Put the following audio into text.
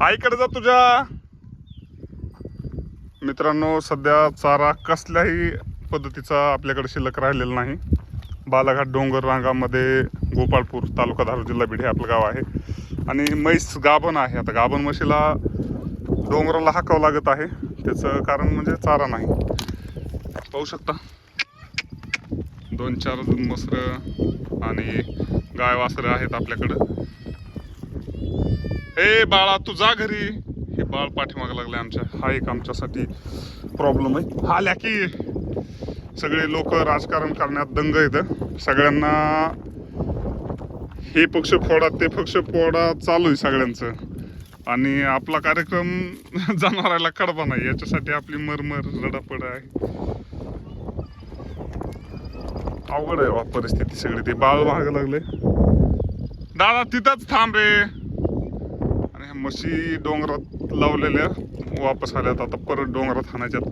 आईकडे जा तुझ्या. मित्रांनो, सध्या चारा कसल्याही पद्धतीचा आपल्याकडे शिल्लक राहिलेला नाही. बालाघाट डोंगर रांगामध्ये गोपाळपूर, तालुका धारूर, जिल्हा बीड हे आपलं गाव आहे. आणि म्हैस गाभण आहे. आता गाभण म्हशीला डोंगराला हाकावं लागत आहे. त्याचं कारण म्हणजे चारा नाही. पाहू शकता 2-4 मसरं आणि गाय वासरं आहेत आपल्याकडं. ए बाळा, तू जा घरी. हे बाळ पाठीमागं लागले आमच्या. हा एक आमच्यासाठी प्रॉब्लेम आहे. हा की सगळे लोक राजकारण करण्यात दंग येतं. सगळ्यांना हे पक्ष फोडा ते पक्ष फोडा चालू आहे सगळ्यांचं. आणि आपला कार्यक्रम जनावराला कडबा नाही, याच्यासाठी आपली मरमर रडापड आहे. अवघड आहे बा परिस्थिती सगळी. ते बाळ महाग लागले. दादा तिथंच थांब रे. आणि म्हशी डोंगरात लावलेल्या वापस आल्यात. आता परत डोंगरात हाणायच्यात.